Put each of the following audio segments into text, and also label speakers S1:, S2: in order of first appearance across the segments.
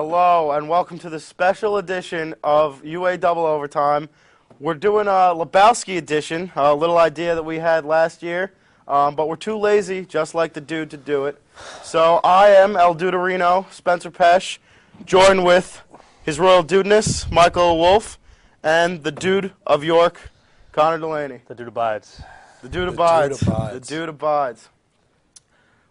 S1: Hello, and welcome to the special edition of UA Double Overtime. We're doing a Lebowski edition, a little idea that we had last year, but we're too lazy, just like the dude, to do it. So I am El Duderino, Spencer Pesce, joined with His Royal Dudeness, Michael Wolf, and the dude of York, Connor Delaney.
S2: The dude abides.
S1: The dude abides. The dude abides.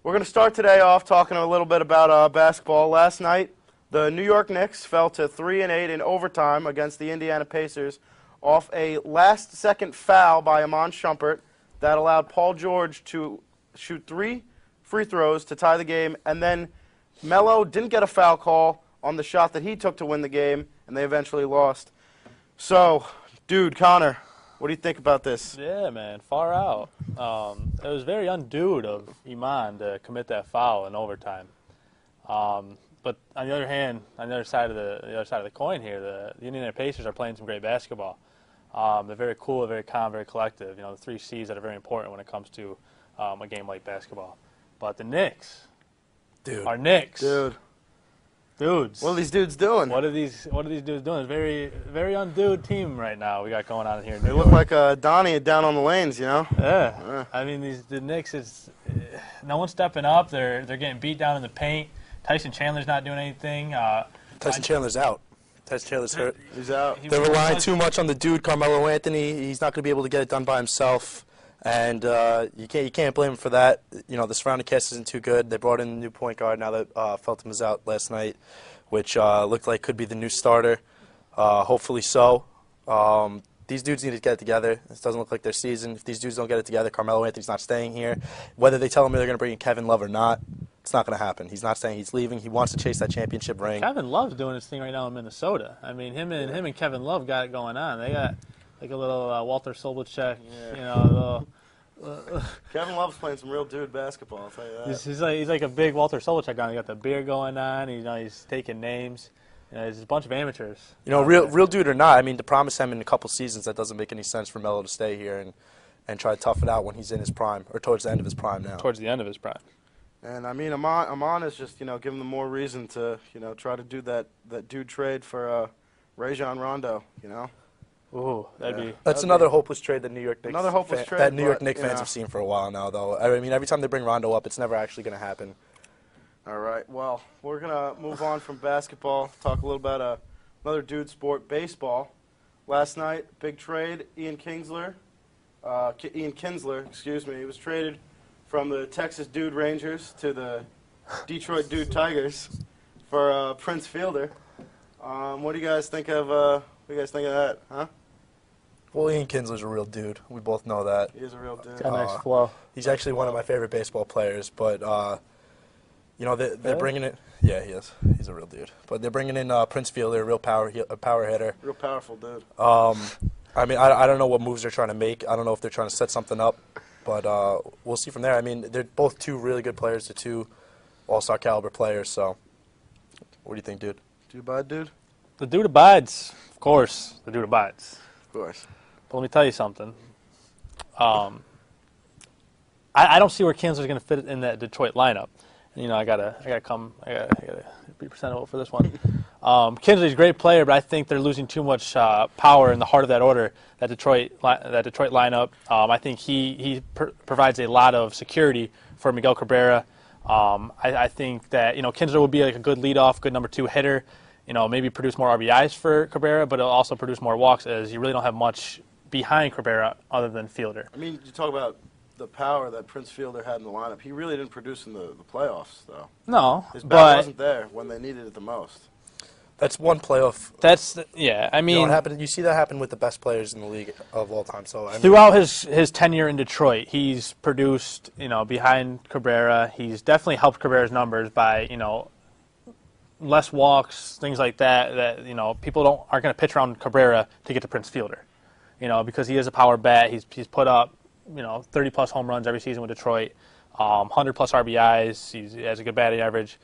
S1: We're going to start today off talking a little bit about basketball. Last night, the New York Knicks fell to 3-8 in overtime against the Indiana Pacers off a last-second foul by Iman Shumpert that allowed Paul George to shoot 3 free throws to tie the game, and then Melo didn't get a foul call on the shot that he took to win the game, and they eventually lost. So, dude, Connor, what do you think about this?
S2: Yeah, man, far out. It was very undude of Iman to commit that foul in overtime. But on the other hand, on the other side of the coin here, the Indiana Pacers are playing some great basketball. They're very cool, very calm, very collective. You know, the 3 C's that are very important when it comes to a game like basketball. But the Knicks, our Knicks, dudes.
S1: What are these dudes doing?
S2: What are these dudes doing? It's a very, very undude team right now we got going on here in New
S1: They
S2: York.
S1: look like Donnie down on the lanes, you know?
S2: Yeah. I mean, the Knicks is no one's stepping up. They're getting beat down in the paint. Tyson Chandler's not doing anything.
S3: Tyson Chandler's out. Tyson Chandler's hurt.
S1: He's out.
S3: They're relying too much on the dude, Carmelo Anthony. He's not going to be able to get it done by himself, and you can't blame him for that. You know, the surrounding cast isn't too good. They brought in a new point guard now that Felton was out last night, which looked like could be the new starter. Hopefully so. These dudes need to get it together. It doesn't look like their season. If these dudes don't get it together, Carmelo Anthony's not staying here. Whether they tell him they're going to bring in Kevin Love or not, it's not going to happen. He's not saying he's leaving. He wants to chase that championship ring.
S2: Kevin Love's doing his thing right now in Minnesota. I mean, him and Kevin Love got it going on. They got like a little Walter Sobachek, you know.
S1: Kevin Love's playing some real dude basketball, I'll tell you that.
S2: He's like a big Walter Sobachek guy. He got the beer going on. He's taking names. You know, there's a bunch of amateurs.
S3: You know, real dude or not, I mean, to promise him in a couple seasons, that doesn't make any sense for Melo to stay here and try to tough it out when he's in his prime, or towards the end of his prime now.
S2: Towards the end of his prime.
S1: And I mean, Iman is just, giving them more reason to, try to do that dude trade for Rajon Rondo,
S2: Ooh,
S3: That's another hopeless trade that New York Knicks
S1: that
S3: New York Knicks fans have seen for a while now, though. I mean, every time they bring Rondo up, it's never actually going to happen.
S1: All right, well, we're going to move on from basketball, talk a little about another dude sport, baseball. Last night, big trade, Ian Kinsler, he was traded from the Texas Dude Rangers to the Detroit Dude Tigers for Prince Fielder. What do you guys think of that, huh?
S3: Well, Ian Kinsler's a real dude. We both know that.
S1: He is a real dude.
S2: Got a nice flow.
S3: He's actually one of my favorite baseball players, but they're bringing it. Yeah, he is. He's a real dude. But they're bringing in Prince Fielder, a power hitter.
S1: Real powerful dude.
S3: I mean, I don't know what moves they're trying to make. I don't know if they're trying to set something up, but we'll see from there. I mean, they're both 2 really good players. They're 2 all-star caliber players. So, what do you think, dude?
S1: Dude abide, dude?
S2: The dude abides. Of course, the dude abides.
S1: Of course.
S2: But let me tell you something. I don't see where Kinsler's going to fit in that Detroit lineup. And, I gotta be presentable for this one. Kinsler's a great player, but I think they're losing too much power in the heart of that order. That Detroit lineup. I think he provides a lot of security for Miguel Cabrera. I think that Kinsler would be like a good leadoff, good number 2 hitter. Maybe produce more RBIs for Cabrera, but it'll also produce more walks, as you really don't have much behind Cabrera other than Fielder.
S1: I mean, you talk about the power that Prince Fielder had in the lineup. He really didn't produce in the playoffs, though.
S2: No,
S1: his bat wasn't there when they needed it the most.
S3: That's one playoff.
S2: I mean,
S3: you see that happen with the best players in the league of all time. So
S2: throughout his tenure in Detroit, he's produced, behind Cabrera. He's definitely helped Cabrera's numbers by, less walks, things like that. That people aren't going to pitch around Cabrera to get to Prince Fielder, because he is a power bat. He's put up 30+ home runs every season with Detroit, 100+ RBIs. He has a good batting average.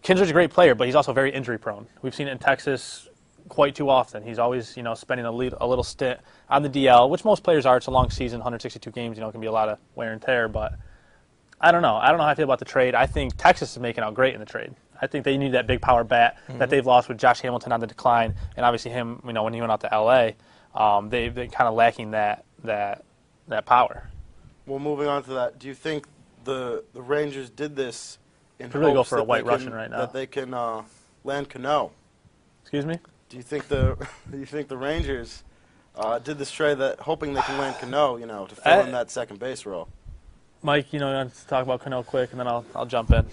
S2: Kinsler's a great player, but he's also very injury prone. We've seen it in Texas quite too often. He's always spending a little stint on the DL, which most players are. It's a long season, 162 games. It can be a lot of wear and tear, but I don't know. I don't know how I feel about the trade. I think Texas is making out great in the trade. I think they need that big power bat that they've lost with Josh Hamilton on the decline, and obviously him, when he went out to L.A., they've been kind of lacking that power.
S1: Well, moving on to that, do you think the Rangers did this in
S2: Could really go
S1: hopes
S2: for a
S1: that
S2: White
S1: they
S2: Russian
S1: can,
S2: right now.
S1: that they can land Cano?
S2: Excuse me?
S1: Do you think the Rangers did this trade hoping they can land Cano, to fill in that second base role?
S2: Mike, you want to talk about Cano quick, and then I'll jump in.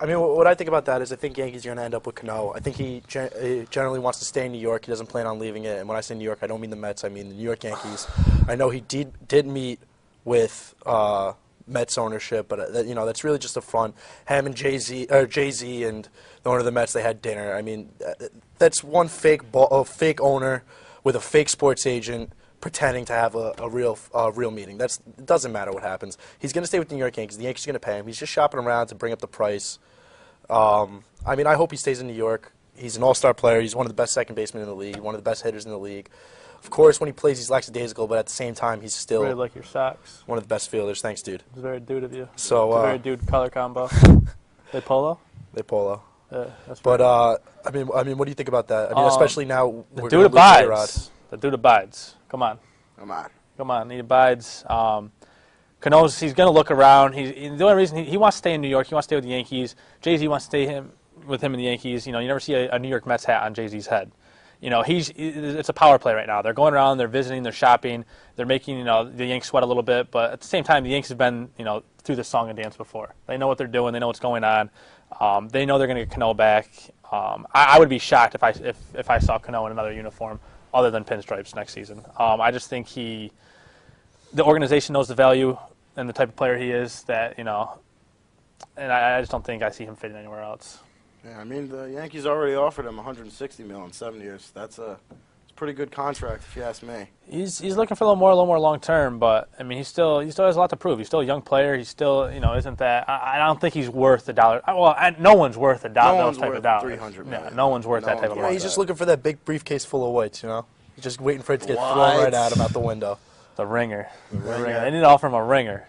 S3: What I think about that is I think Yankees are going to end up with Cano. I think he generally wants to stay in New York. He doesn't plan on leaving it. And when I say New York, I don't mean the Mets. I mean the New York Yankees. I know he did meet with Mets ownership, but that's really just a front. Him and Jay-Z and the owner of the Mets, they had dinner. I mean, that's one fake owner with a fake sports agent pretending to have a real meeting. It doesn't matter what happens. He's going to stay with the New York Yankees. The Yankees are going to pay him. He's just shopping around to bring up the price. I hope he stays in New York. He's an all-star player. He's one of the best second basemen in the league, one of the best hitters in the league. Of course, when he plays, he's lackadaisical, but at the same time, he's still
S2: Really like your socks.
S3: one of the best fielders. Thanks, dude.
S2: It's very dude of you.
S3: So,
S2: it's a very dude color combo. They polo?
S3: They polo.
S2: That's
S3: But
S2: right.
S3: what do you think about that? Especially now
S2: the
S3: we're
S2: dude abides. The dude abides. Come on. He abides. Cano's, he's going to look around. The only reason he wants to stay in New York, he wants to stay with the Yankees. Jay-Z wants to stay with him in the Yankees. You never see a New York Mets hat on Jay-Z's head. It's a power play right now. They're going around, they're visiting, they're shopping, they're making the Yanks sweat a little bit. But at the same time, the Yanks have been through this song and dance before. They know what they're doing. They know what's going on. They know they're going to get Cano back. I would be shocked if I saw Cano in another uniform other than pinstripes next season. I just think the organization knows the value and the type of player he is and I just don't think I see him fitting anywhere else.
S1: Yeah, the Yankees already offered him $160 million in 7 years. It's a pretty good contract, if you ask me.
S2: He's looking for a little more long term, but he still has a lot to prove. He's still a young player. He's still isn't that? I don't think he's worth the dollar. Well, no one's worth a dollar.
S1: No one's worth
S2: $300 million. Yeah, no one's worth that type of money.
S3: He's just looking for that big briefcase full of whites. He's just waiting for it to get thrown right at him out the window.
S2: The ringer. They need to offer him a ringer.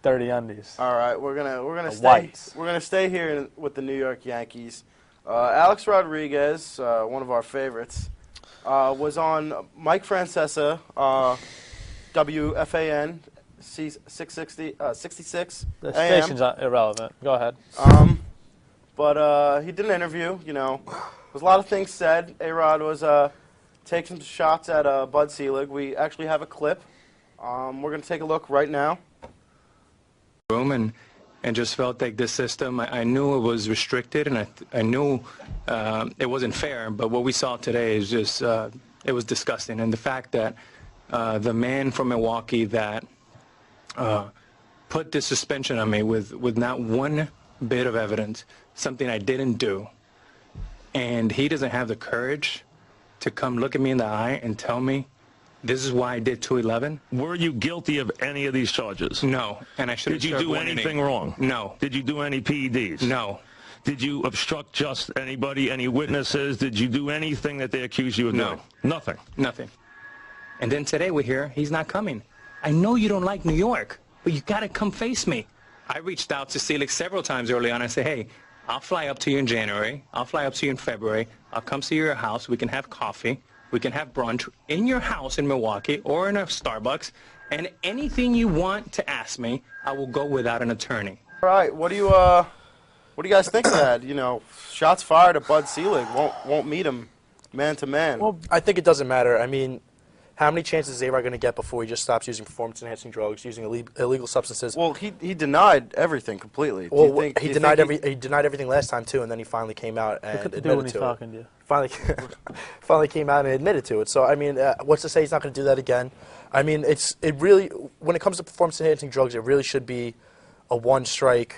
S2: Dirty undies.
S1: All right, we're gonna stay here with the New York Yankees. Alex Rodriguez, one of our favorites, was on Mike Francesa, WFAN 66
S2: The station's irrelevant. Go ahead.
S1: But he did an interview. There's a lot of things said. A-Rod was taking some shots at Bud Selig. We actually have a clip. We're gonna take a look right now.
S4: Room and just felt like this system, I knew it was restricted, and I knew it wasn't fair, but what we saw today is just, it was disgusting. And the fact that the man from Milwaukee that put this suspension on me with not one bit of evidence, something I didn't do, and he doesn't have the courage to come look at me in the eye and tell me, this is why I did 211.
S5: Were you guilty of any of these charges?
S4: No, and I should have.
S5: Did you do anything wrong?
S4: No.
S5: Did you do any PEDs?
S4: No.
S5: Did you obstruct just anybody, any witnesses? Did you do anything that they accuse you of doing? Nothing.
S4: Nothing. And then today we hear he's not coming. I know you don't like New York, but you got to come face me. I reached out to Selig several times early on. I said, hey, I'll fly up to you in January. I'll fly up to you in February. I'll come see your house. We can have coffee. We can have brunch in your house in Milwaukee or in a Starbucks, and anything you want to ask me, I will go without an attorney.
S1: All right, what do you guys think of that? Shots fired at Bud Selig won't meet him man to man.
S3: Well, I think it doesn't matter. How many chances is A-Rod going to get before he just stops using performance-enhancing drugs, using illegal substances?
S1: Well, he denied everything completely.
S3: Well, he denied everything last time too, and then he finally came out and admitted to it.
S2: To you.
S3: Finally came out and admitted to it. So what's to say he's not going to do that again? It really, when it comes to performance-enhancing drugs, it really should be a one-strike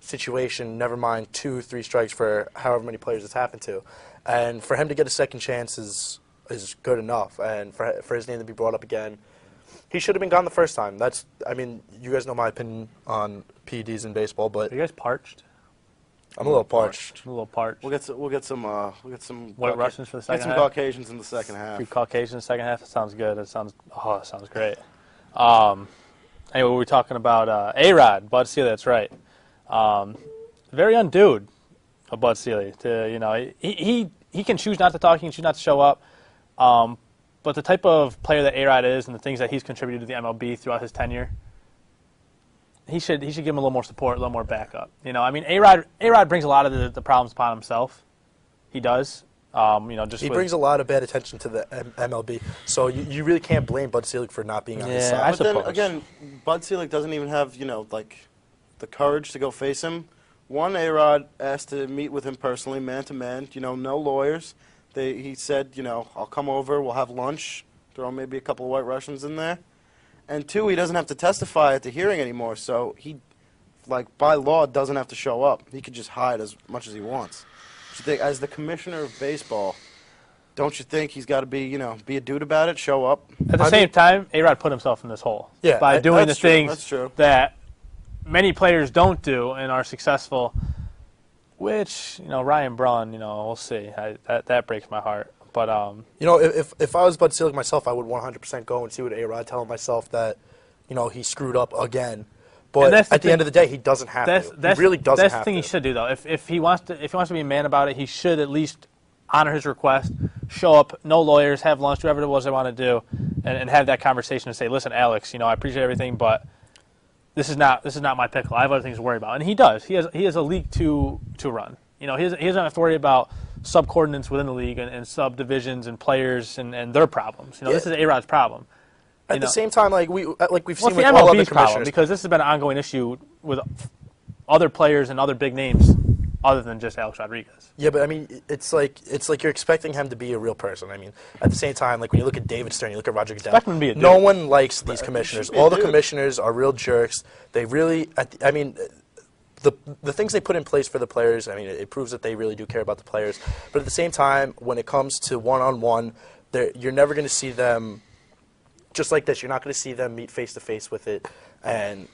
S3: situation. Never mind 2, 3 strikes for however many players it's happened to, and for him to get a second chance is good enough, and for his name to be brought up again, he should have been gone the first time. You guys know my opinion on PEDs in baseball, but
S2: Are you guys parched?
S3: I'm a little parched.
S2: A little parched.
S1: We'll get some
S2: White Russians for the second half.
S1: Get some Caucasians in the second half.
S2: A few Caucasians in the second half. That sounds good. That sounds great. Anyway, we're talking about A-Rod, Bud Selig. That's right. very undued of Bud Selig. He can choose not to talk. He can choose not to show up. But the type of player that A-Rod is and the things that he's contributed to the MLB throughout his tenure, he should give him a little more support, a little more backup. A-Rod brings a lot of the problems upon himself. He does.
S3: He brings a lot of bad attention to the MLB, so you really can't blame Bud Selig for not being on his side.
S1: But then again, Bud Selig doesn't even have the courage to go face him. One, A-Rod asked to meet with him personally, man to man. No lawyers. He said, I'll come over, we'll have lunch, throw maybe a couple of White Russians in there. And two, he doesn't have to testify at the hearing anymore, so he, by law, doesn't have to show up. He could just hide as much as he wants. As the commissioner of baseball, don't you think he's got to be a dude about it, show up?
S2: At the same time, A-Rod put himself in this hole by doing the things that many players don't do and are successful, which, Ryan Braun, we'll see. That breaks my heart. But
S3: if I was Bud Selig myself, I would 100% go and see what A-Rod, tell myself that, he screwed up again. But at the end of the day, he doesn't have to. He really doesn't have to.
S2: That's the thing he should do, though. If he wants to be a man about it, he should at least honor his request, show up, no lawyers, have lunch, whatever it was they want to do, and have that conversation and say, listen, Alex, I appreciate everything, but this is not my pickle. I have other things to worry about. And he does. He has a league to run. He doesn't have to worry about subcoordinates within the league and subdivisions and players and their problems. This is A-Rod's problem.
S3: At the same time, we've seen with
S2: all
S3: other
S2: commissioners, problem, because this has been an ongoing issue with other players and other big names other than just Alex Rodriguez.
S3: Yeah, but it's like you're expecting him to be a real person. At the same time, when you look at David Stern, you look at Roger Goodell,
S2: expect him to be a dude.
S3: No one likes these commissioners. All the commissioners are real jerks. They really, the things they put in place for the players, it proves that they really do care about the players. But at the same time, when it comes to one-on-one, you're never going to see them. Just like this, you're not going to see them meet face-to-face with it and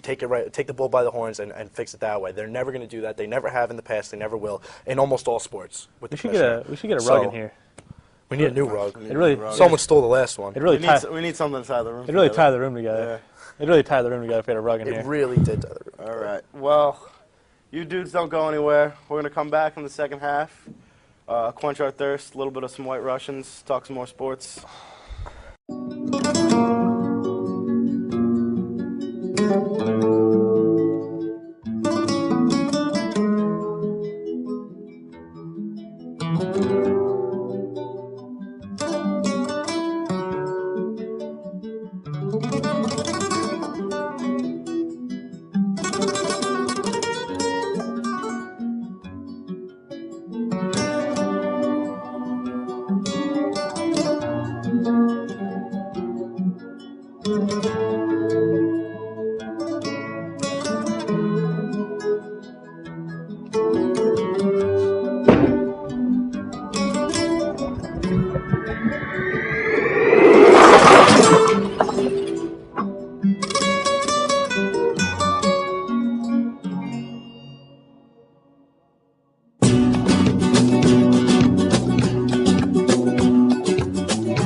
S3: take the bull by the horns and fix it that way. They're never going to do that. They never have in the past. They never will in almost all sports.
S2: We should get a rug in here.
S3: We need a new rug.
S2: Someone
S3: stole the last one.
S1: We need something to tie the room together.
S2: It really tied the room together. Yeah. It really tied the room together if we had a rug in here.
S3: It really did tie the room.
S1: All right. Well, you dudes don't go anywhere. We're going to come back in the second half, quench our thirst, a little bit of some White Russians, talk some more sports.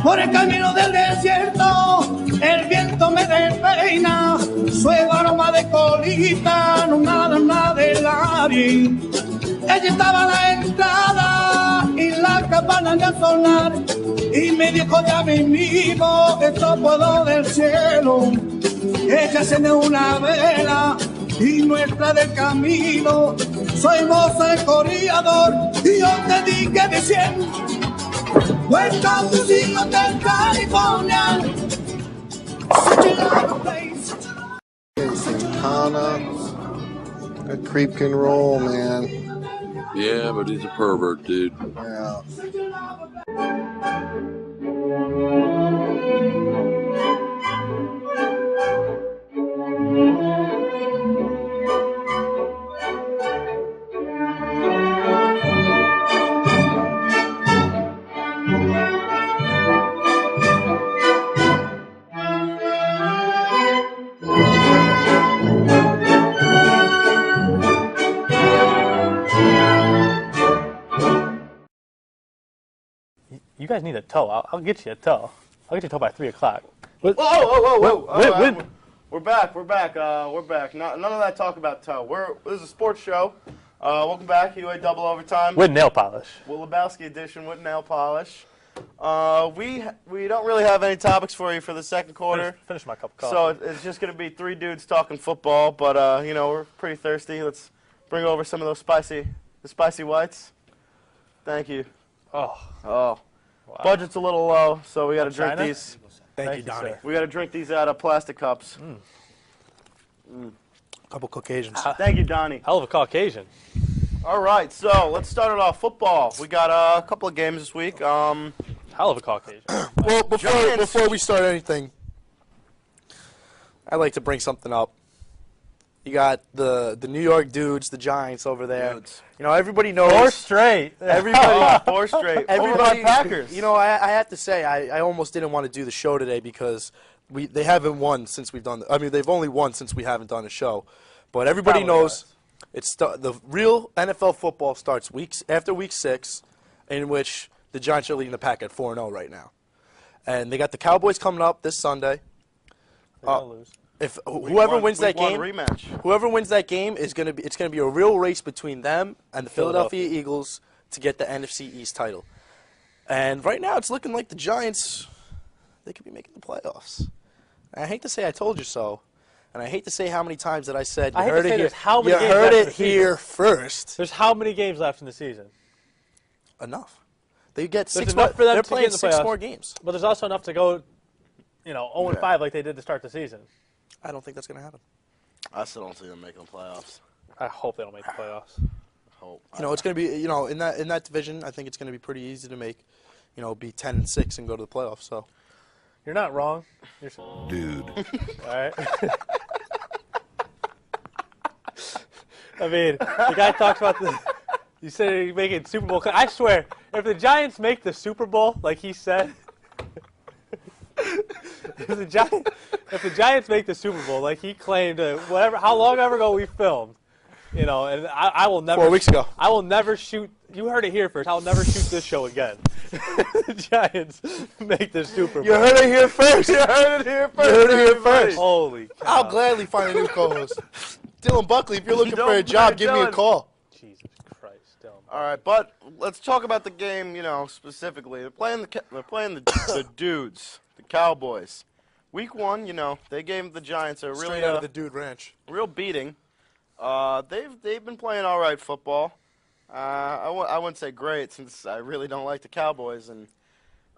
S6: Por el camino del desierto, el viento me despeina, suave aroma de colita, no nada del aire. Ella estaba a la entrada y la campana de sonar, y me dijo ya mismo, esto puedo del cielo. Ella enciende una vela y nuestra del camino, soy moza el corredor y yo te dije diciendo, welcome to the Hotel California. Such a lovely place.
S7: Santana, that creep can roll, man.
S8: Yeah, but he's a pervert, dude.
S7: Yeah.
S2: You guys need a tow. I'll get you a tow. I'll get you a tow by 3 o'clock.
S1: Whoa! We're back. We're back. None of that talk about toe. This is a sports show. Welcome back. UA Double Overtime.
S2: With nail polish.
S1: Will Lebowski edition with nail polish. We don't really have any topics for you for the second quarter.
S2: Finish my cup of coffee.
S1: So it's just going to be three dudes talking football. But you know, we're pretty thirsty. Let's bring over some of those spicy whites. Thank you.
S2: Oh.
S1: Wow. Budget's a little low, so we got to drink these.
S3: Thank you, Donnie.
S1: We got to drink these out of plastic cups.
S3: A couple Caucasians.
S1: Thank you, Donnie.
S2: Hell of a Caucasian.
S1: All right, so let's start it off. Football. We got a couple of games this week.
S2: Hell of a Caucasian.
S3: Well, before we start anything, I'd like to bring something up. You got the New York dudes, the Giants over there.
S1: Dudes.
S3: You know, everybody knows.
S2: 4 straight.
S3: Everybody,
S1: 4 straight.
S3: everybody,
S1: Over my Packers.
S3: You know, I have to say, I almost didn't want to do the show today because they haven't won since we've done. I mean, they've only won since we haven't done a show. But everybody knows the real NFL football starts after week 6, in which the Giants are leading the pack at 4-0 right now, and they got the Cowboys coming up this Sunday.
S2: They're gonna lose.
S3: If whoever wins that game,
S1: rematch.
S3: whoever wins that game is gonna be. It's gonna be a real race between them and the Philadelphia Eagles to get the NFC East title. And right now, it's looking like the Giants. They could be making the playoffs. And I hate to say I told you so, and I hate to say how many times that I said you heard it here. You heard it here first.
S2: There's how many games left in the season?
S3: Enough. They get 6
S2: enough
S3: more.
S2: for them
S3: They're
S2: to
S3: playing
S2: get in the
S3: 6
S2: playoffs.
S3: more games.
S2: But there's also enough to go, 0-5 like they did to start the season.
S3: I don't think that's going to happen.
S1: I still don't see them making the playoffs.
S2: I hope they don't make the playoffs.
S3: It's going to be, in that division, I think it's going to be pretty easy to make, be 10-6 and go to the playoffs. So,
S2: you're not wrong.
S5: Dude.
S2: All right. I mean, the guy talks about the. You said you're making Super Bowl. I swear, if the Giants make the Super Bowl, like he said, if the Giants make the Super Bowl, like he claimed, how long ever ago we filmed, and I will never.
S3: 4 weeks ago.
S2: I will never shoot. You heard it here first. I'll never shoot this show again. The Giants make the Super Bowl.
S3: You heard it here first.
S1: You heard it here first.
S3: You heard it here first.
S2: Holy cow.
S3: I'll gladly find a new co-host. Dylan Buckley, if you're looking for a job, give me a call.
S2: Jesus Christ, Dylan.
S1: All right, but let's talk about the game, specifically. They're playing the dudes, the Cowboys. Week 1, they gave the Giants a really
S3: Straight out of the Dude Ranch.
S1: real beating. They've been playing all right football. I wouldn't say great since I really don't like the Cowboys,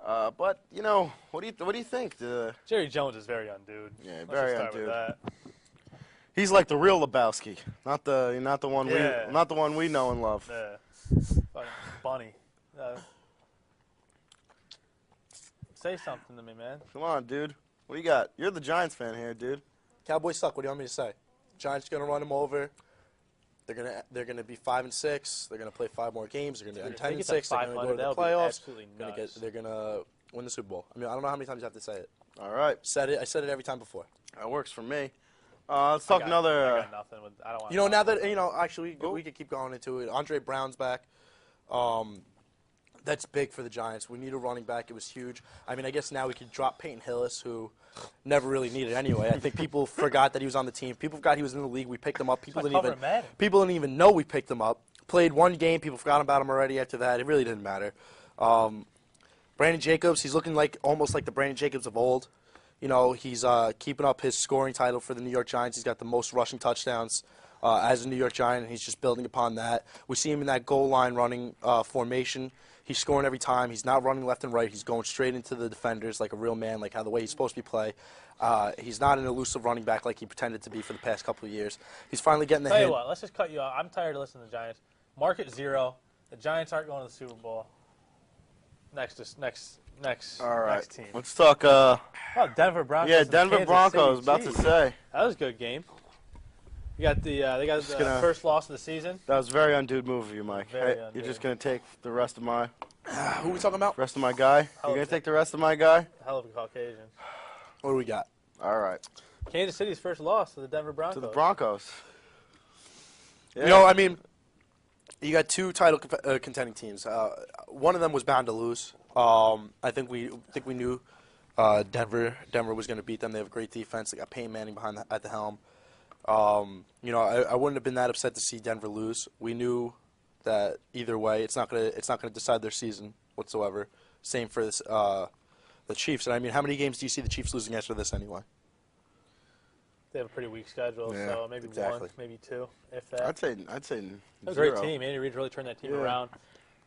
S1: but what do you think?
S2: Jerry Jones is very undude.
S1: Yeah,
S2: Let's
S1: very
S2: just start with
S1: undude.
S2: that.
S1: He's like the real Lebowski, not the one
S2: Yeah.
S1: not the one we know and love.
S2: Yeah. Fucking bunny. Say something to me, man.
S1: Come on, dude. What do you got? You're the Giants fan here, dude.
S3: Cowboys suck. What do you want me to say? Giants are gonna run them over. They're gonna be 5-6. They're gonna play 5 more games. They're gonna be 10-6. They're gonna go to the playoffs. They're gonna win the Super Bowl. I mean, I don't know how many times you have to say it.
S1: All right,
S3: I said it every time before.
S1: that works for me. Let's talk another.
S2: I got nothing. I don't want.
S3: Now that actually we could keep going into it. Andre Brown's back. That's big for the Giants. We need a running back. It was huge. I mean, I guess now we could drop Peyton Hillis, who never really needed anyway. I think people forgot that he was on the team. People forgot he was in the league. We picked him up. People didn't even know we picked him up. Played 1 game. People forgot about him already after that. It really didn't matter. Brandon Jacobs, he's looking almost like the Brandon Jacobs of old. He's keeping up his scoring title for the New York Giants. He's got the most rushing touchdowns as a New York Giant, and he's just building upon that. We see him in that goal line running formation. He's scoring every time. He's not running left and right. He's going straight into the defenders like a real man, like how the way he's supposed to be play. He's not an elusive running back like he pretended to be for the past couple of years. He's finally getting the hit.
S2: Tell you what, let's just cut you off. I'm tired of listening to the Giants. Market 0. The Giants aren't going to the Super Bowl. Next
S1: All right,
S2: next team.
S1: let's talk.
S2: Oh, Denver Broncos.
S1: Yeah,
S2: and
S1: Denver
S2: Kansas
S1: Broncos.
S2: City
S1: About to
S2: Chiefs.
S1: say
S2: That was a good game. You got they got the first loss of the season.
S1: that was a very undude move of you, Mike.
S2: Very
S1: Hey,
S2: undude.
S1: you're just gonna take the rest of my
S3: Who are we talking about?
S1: guy. You're gonna take the rest of my guy.
S2: Hell of a Caucasian.
S3: What do we got?
S1: All right,
S2: Kansas City's first loss to the Denver Broncos.
S1: to the Broncos. Yeah.
S3: I mean, you got 2 title contending teams. One of them was bound to lose. I think we knew Denver was going to beat them. They have a great defense. They got Peyton Manning at the helm. You know, I wouldn't have been that upset to see Denver lose. We knew that either way, it's not gonna decide their season whatsoever. Same for this, the Chiefs. And I mean, how many games do you see the Chiefs losing after this anyway?
S2: They have a pretty weak schedule,
S3: Yeah,
S2: so maybe
S3: exactly.
S2: 1, maybe 2, if that.
S1: I'd say
S2: That's a
S1: zero.
S2: great team. Andy Reid really turned that team around.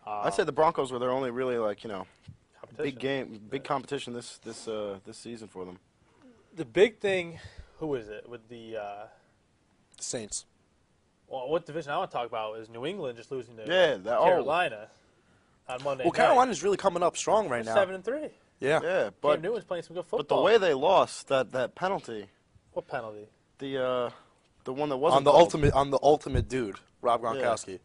S1: I'd say the Broncos were their only really
S2: Competition.
S1: big competition this season for them.
S2: The big thing, who is it with the
S3: Saints.
S2: Well, what division I want to talk about is New England just losing to Carolina on Monday night.
S3: Carolina's really coming up strong right now.
S2: 7-3.
S3: Yeah,
S1: but
S2: Cam Newton's playing some good football.
S1: But the way they lost that penalty.
S2: What penalty?
S1: The one that wasn't
S3: on the ultimate dude, Rob Gronkowski.
S2: Yeah.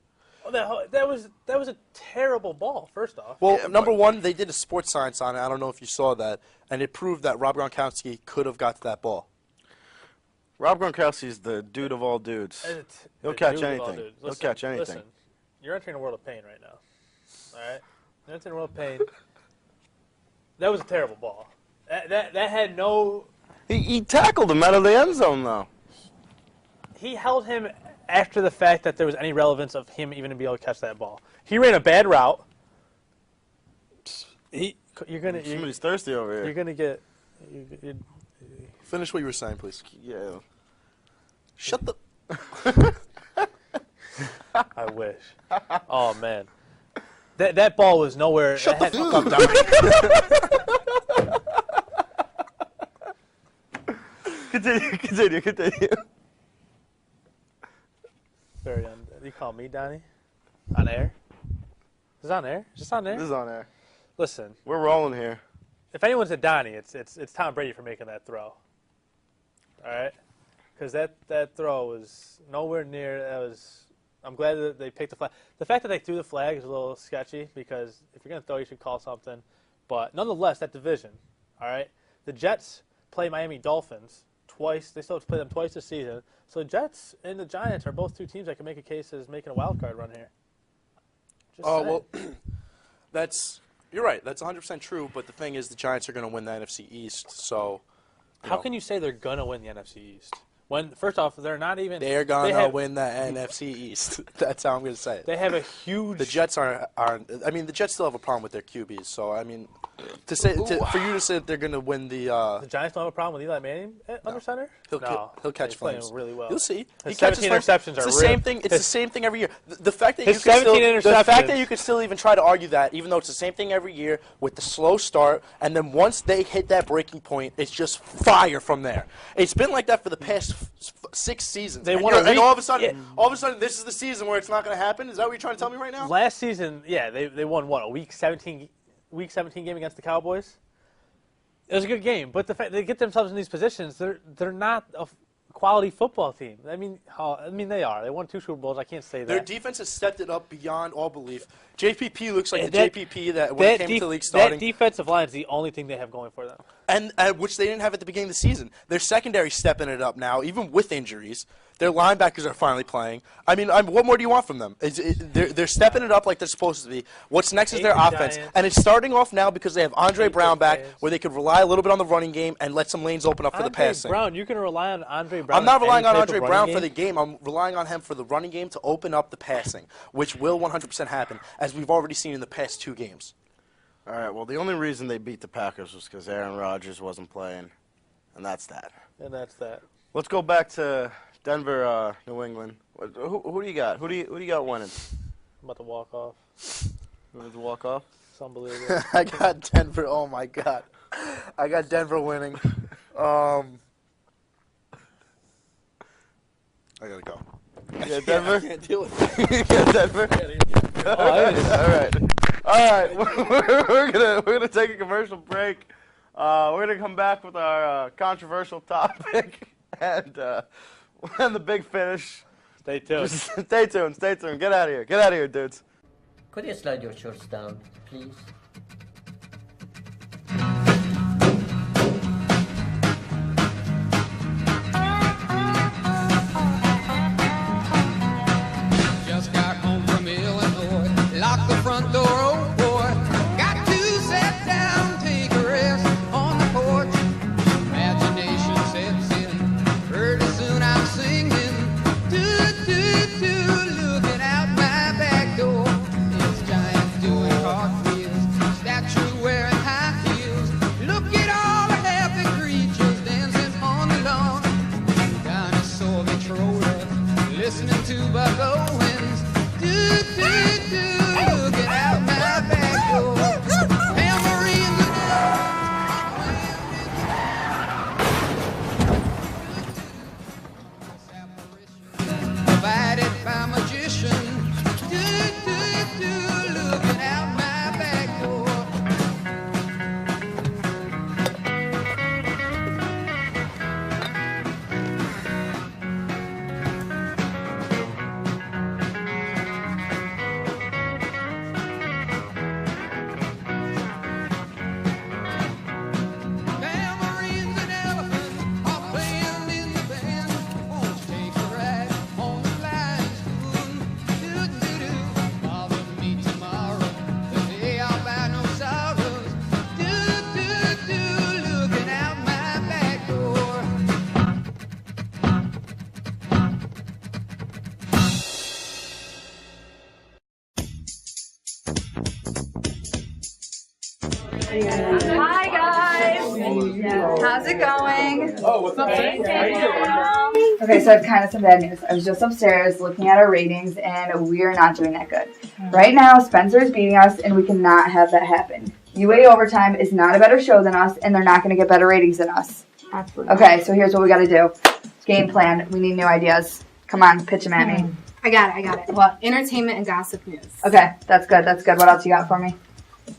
S2: Oh, that was a terrible ball. First off.
S3: Well, number one, they did a sports science on it. I don't know if you saw that, and it proved that Rob Gronkowski could have got to that ball.
S1: Rob Gronkowski's the dude of all dudes. He'll catch anything. He'll catch anything.
S2: Listen, you're entering a world of pain right now. All right, you're entering a world of pain. That was a terrible ball. That had no.
S1: He tackled him out of the end zone though.
S2: He held him after the fact that there was any relevance of him even to be able to catch that ball. He ran a bad route.
S1: Somebody's thirsty over here.
S2: You're gonna get.
S3: Finish what you were saying, please.
S1: Yeah.
S3: Shut the.
S2: I wish. Oh man, that ball was nowhere.
S3: Shut the fuck
S1: up, Donnie. Continue.
S2: Very you call me Donnie? On air? Is this on air? Is this on air?
S1: This is on air.
S2: Listen,
S1: we're rolling here.
S2: If anyone's a Donnie, it's Tom Brady for making that throw. All right, because that throw was nowhere near. I'm glad that they picked the flag. The fact that they threw the flag is a little sketchy because if you're gonna throw, you should call something. But nonetheless, that division. All right, the Jets play Miami Dolphins twice. They still have to play them twice this season. So the Jets and the Giants are both two teams that can make a case as making a wild card run here.
S3: Well, you're right. That's 100% true. But the thing is, the Giants are going to win the NFC East. So,
S2: how can you say they're going to win the NFC East? When first off, they're not even.
S3: They're going to win the NFC East. That's how I'm going to say it.
S2: They have a huge.
S3: The Jets aren't. I mean, the Jets still have a problem with their QBs. So I mean, for you to say that they're going to win the.
S2: The Giants don't have a problem with Eli Manning under center.
S3: He'll catch flames.
S2: Playing really well.
S3: You'll see.
S2: His 17 interceptions are
S3: the same thing. It's the same thing every year. The fact that you could still even try to argue that, even though it's the same thing every year with the slow start, and then once they hit that breaking point, it's just fire from there. It's been like that for the past 6 seasons.
S2: And
S3: all of a sudden, this is the season where it's not going to happen. Is that what you're trying to tell me right now?
S2: Last season, yeah, they won what, a week 17 game against the Cowboys. It was a good game, but the fact they get themselves in these positions, they're not a quality football team. I mean, they are. They won 2 Super Bowls. I can't say that.
S3: Their defense has stepped it up beyond all belief. JPP looks like the JPP that when it came to the league starting.
S2: That defensive line is the only thing they have going for them.
S3: And which they didn't have at the beginning of the season. Their secondary stepping it up now, even with injuries. Their linebackers are finally playing. I mean, what more do you want from them? They're stepping it up like they're supposed to be. What's next is their offense. And it's starting off now because they have Andre Brown back, where they could rely a little bit on the running game and let some lanes open up for the passing.
S2: Brown, you can rely on Andre Brown.
S3: I'm not relying on Andre Brown for the game. I'm relying on him for the running game to open up the passing, which will 100% happen, as we've already seen in the past 2 games.
S1: All right, well, the only reason they beat the Packers was because Aaron Rodgers wasn't playing, and that's that. Let's go back to Denver, New England. Who do you got? Who do you got winning?
S2: I'm about to walk off.
S1: You want to walk off?
S2: It's unbelievable.
S3: I got Denver. Oh my God, I got Denver winning. I gotta go.
S1: Yeah, Denver.
S3: I can't deal with it.
S1: You got Denver. All right. We're gonna take a commercial break. We're gonna come back with our controversial topic and the big finish.
S2: Stay tuned.
S1: Stay tuned. Get out of here, dudes.
S9: Could you slide your shorts down, please?
S10: Just got home from Illinois, locked the front door, oh boy. Got to sit down, take a rest on the
S11: Hi guys. How's it going?
S12: Oh, what's up?
S11: Okay, so I have kind of some bad news. I was just upstairs looking at our ratings, and we are not doing that good. Right now, Spencer is beating us, and we cannot have that happen. UA Overtime is not a better show than us, and they're not going to get better ratings than us.
S13: Absolutely.
S11: Okay, so here's what we got to do. Game plan. We need new ideas. Come on, pitch them at me.
S13: I got it. What? Entertainment and gossip news.
S11: Okay, that's good. What else you got for me?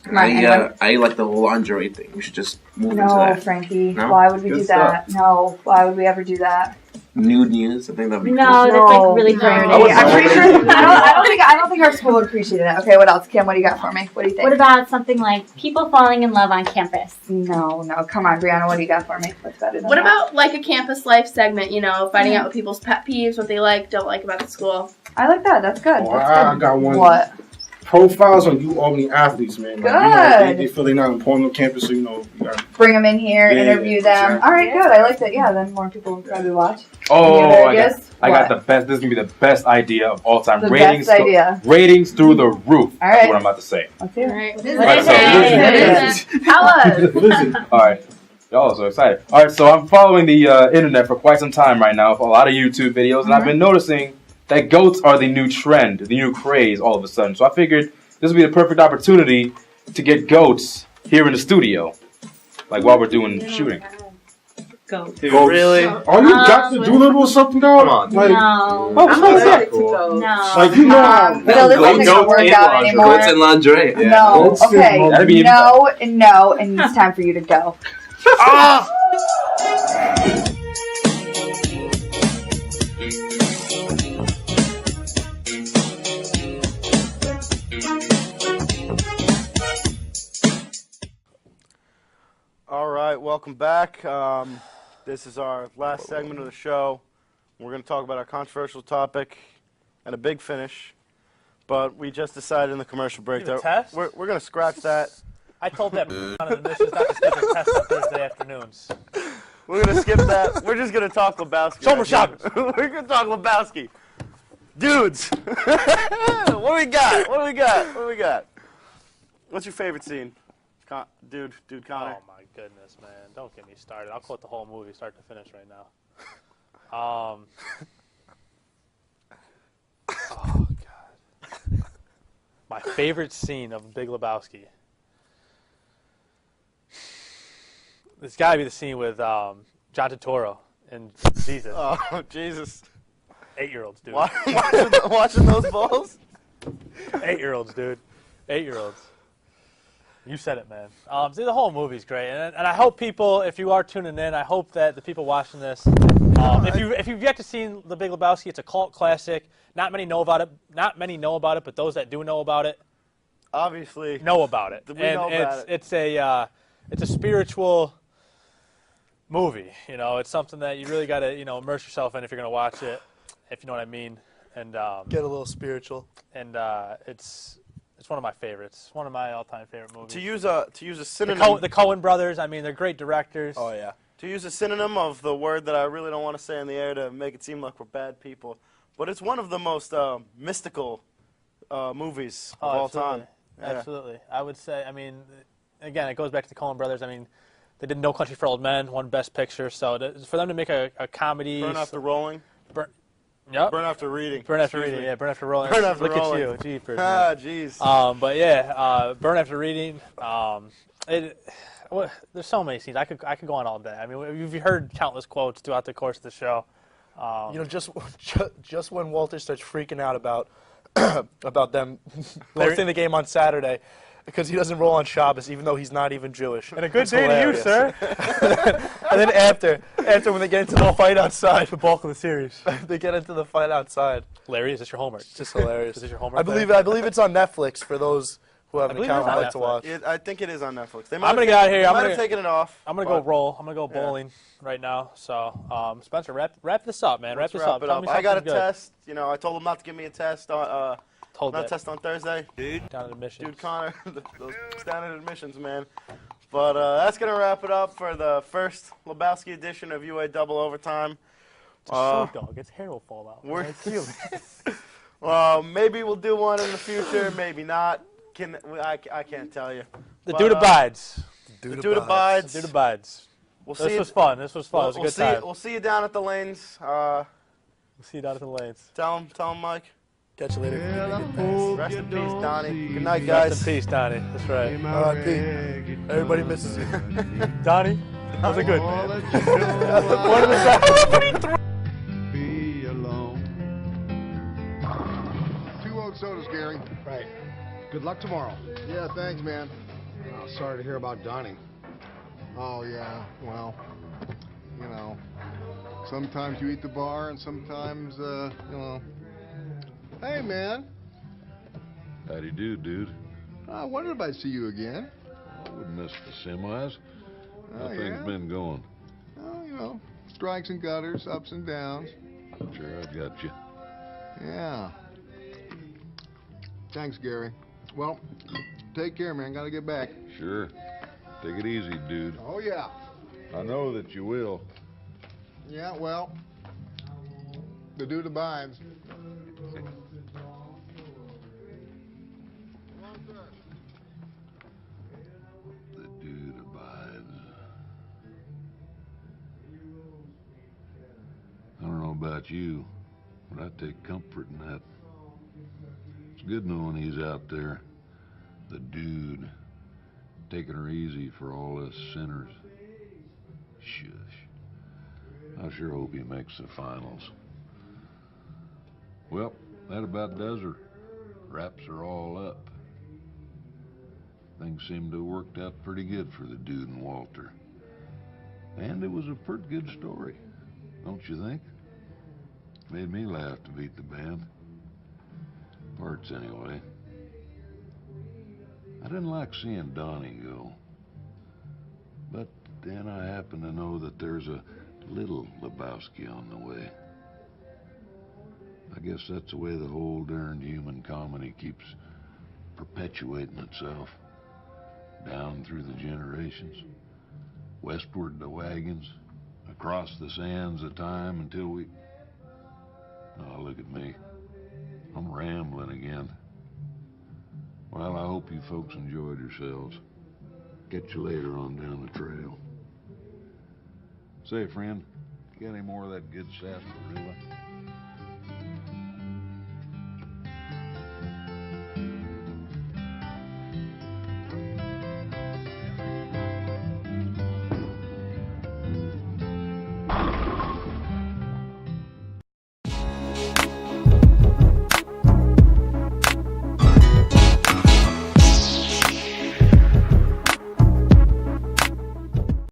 S11: Come on,
S12: I like the whole lingerie thing. We should just move into
S11: No,
S12: that.
S11: Frankie.
S12: No?
S11: Why would we
S12: Good
S11: do that?
S12: stuff.
S11: No. Why would we ever do that?
S12: Nude news. I think that'd be
S13: No,
S12: cool.
S13: that's like really dirty.
S11: I'm pretty sure. I don't think our school would appreciate that. Okay, what else? Kim, what do you got for me? What do you think?
S13: What about something like people falling in love on campus?
S11: No. Come on, Brianna, what do you got for me? What's better than
S14: What
S11: that?
S14: about like a campus life segment, finding out what people's pet peeves, what they like, don't like about the school?
S11: I like that. That's good.
S15: Oh,
S11: That's
S15: I
S11: good.
S15: got one.
S11: What?
S15: Profiles on UAlbany athletes, man.
S11: Good.
S15: They feel they're not important on campus, so you gotta
S11: Bring them in here,
S15: Yeah,
S11: interview them.
S15: exactly.
S11: All right, good. I like that. Yeah, then more people will probably watch.
S16: Oh,
S11: Any other
S16: I got,
S11: ideas?
S16: I got
S11: What?
S16: the best. This is gonna be the best idea of all time.
S11: The
S16: ratings,
S11: best idea.
S16: ratings through the roof.
S11: All
S16: That's
S11: right.
S16: what I'm about to say.
S11: Let's hear it.
S14: Alright.
S13: What
S16: Alright, so listen.
S11: Tell us.
S16: All right, y'all are so excited. All right, so I'm following the internet for quite some time right now, for a lot of YouTube videos, and I've been noticing that goats are the new trend, the new craze all of a sudden. So I figured this would be the perfect opportunity to get goats here in the studio, like while we're doing shooting.
S13: Goat.
S3: Dude, really?
S15: Are you Dr. Doolittle or something, dog?
S3: Come on.
S15: Like,
S13: No.
S15: oh,
S3: I'm
S15: what's
S3: not
S15: that?
S3: cool.
S13: No.
S15: Like, you know how...
S11: No, this isn't gonna work out anymore.
S12: Goats and lingerie.
S11: No.
S15: That's
S11: Okay.
S15: it,
S16: That'd be
S11: No, and it's time for you to go.
S1: All right, welcome back. This is our last segment of the show. We're going to talk about our controversial topic and a big finish. But we just decided in the commercial break
S2: You have
S1: that
S2: a test?
S1: we're going to scratch that.
S2: I told that on the missus not to skip a test on Thursday afternoons.
S1: We're going to skip that. We're just going to talk Lebowski.
S2: Shoulder shot.
S1: We're going to talk Lebowski. Dudes. What do we got? What's your favorite scene? Dude Connor.
S2: Oh my goodness, man! Don't get me started. I'll quote the whole movie, start to finish, right now. Oh God! My favorite scene of Big Lebowski. It's got to be the scene with John Turturro and Jesus.
S1: Oh Jesus!
S2: 8-year-olds, dude.
S1: Watching those balls.
S2: 8-year-olds, dude. 8-year-olds. You said it, man. See, the whole movie's great, and I hope people, if you are tuning in, I hope that the people watching this, if you've yet to see The Big Lebowski, it's a cult classic. Not many know about it, but those that do know about it,
S1: obviously
S2: know about it.
S1: We know about it.
S2: It's a spiritual movie. It's something that you really got to immerse yourself in if you're going to watch it, if you know what I mean. And
S3: Get a little spiritual.
S2: And it's one of my favorites. One of my all-time favorite movies.
S1: To use a synonym.
S2: The Coen brothers. I mean, they're great directors.
S1: Oh yeah. To use a synonym of the word that I really don't want to say in the air to make it seem like we're bad people, but it's one of the most mystical movies of all time. Yeah.
S2: Absolutely. I would say. I mean, again, it goes back to the Coen brothers. I mean, they did No Country for Old Men, won Best Picture. So for them to make a comedy.
S1: Burn After Rolling.
S2: Yep.
S1: Burn After Reading.
S2: Burn After Reading. Yeah, Burn After Rolling.
S1: Burn After
S2: Look
S1: Rolling.
S2: at you. Jeepers.
S1: Ah, jeez.
S2: But yeah, Burn After Reading. There's so many scenes. I could go on all day. I mean, you've heard countless quotes throughout the course of the show.
S3: Just when Walter starts freaking out about about them hosting the game on Saturday because he doesn't roll on Shabbos, even though he's not even Jewish.
S2: And a good day to you, sir.
S3: And then after when they get into the fight outside,
S2: the bulk of the series,
S3: they get into the fight outside.
S2: Larry, is this your homework?
S3: It's just hilarious.
S2: Is this your homework?
S3: I believe it's on Netflix for those who have an account and like to watch.
S1: I think it is on Netflix.
S2: I'm gonna get out of here.
S1: I'm gonna taken it off.
S2: I'm gonna go roll. I'm gonna go bowling right now. So, Spencer, wrap this up, man.
S1: Let's
S2: Wrap this up. Tell me
S1: I got a
S2: something good.
S1: test. I told him not to give me a test on test on Thursday.
S2: Down at admissions.
S1: Dude, Connor, those standard admissions, man. But that's gonna wrap it up for the first Lebowski edition of UA Double Overtime.
S2: It's a show dog. Its hair will fall out.
S1: Maybe we'll do one in the future. Maybe not. I can't tell you.
S2: The dude abides.
S1: The dude abides.
S2: The dude abides. This was fun. This was fun. It was a good time.
S1: We'll see you down at the lanes.
S2: We'll see you down at the lanes.
S1: Tell him, Mike.
S3: Catch you later.
S1: Rest in peace, Donnie. Good night, guys.
S2: Rest in peace, Donnie. That's right.
S3: R.I.P. Everybody misses you.
S2: Donnie, that was a good man. One of the best.
S17: Be alone. 2 old sodas, Gary.
S18: Right.
S17: Good luck tomorrow.
S18: Yeah, thanks, man. Oh, sorry to hear about Donnie.
S17: Oh, yeah. Well, you know, sometimes you eat the bar and sometimes, you know. Hey, man.
S19: Howdy do, dude.
S17: I wondered if I'd see you again.
S19: I wouldn't miss the semis. How things been going?
S17: Oh, you know, strikes and gutters, ups and downs.
S19: Sure, I got you.
S17: Yeah. Thanks, Gary. Well, take care, man. Gotta get back.
S19: Sure. Take it easy, dude.
S17: Oh, yeah.
S19: I know that you will.
S17: Yeah, well, the dude abides.
S19: The dude abides. I don't know about you, but I take comfort in that. It's good knowing he's out there, the dude, taking her easy for all us sinners. Shush. I sure hope he makes the finals. Well, that about does her. Wraps her all up. Things seem to have worked out pretty good for the dude and Walter. And it was a pretty good story, don't you think? Made me laugh to beat the band. Parts, anyway. I didn't like seeing Donnie go. But then I happen to know that there's a little Lebowski on the way. I guess that's the way the whole darned human comedy keeps perpetuating itself. Down through the generations. Westward the wagons. Across the sands of time until we... Oh, look at me. I'm rambling again. Well, I hope you folks enjoyed yourselves. Catch you later on down the trail. Say, friend, you got any more of that good sarsaparilla?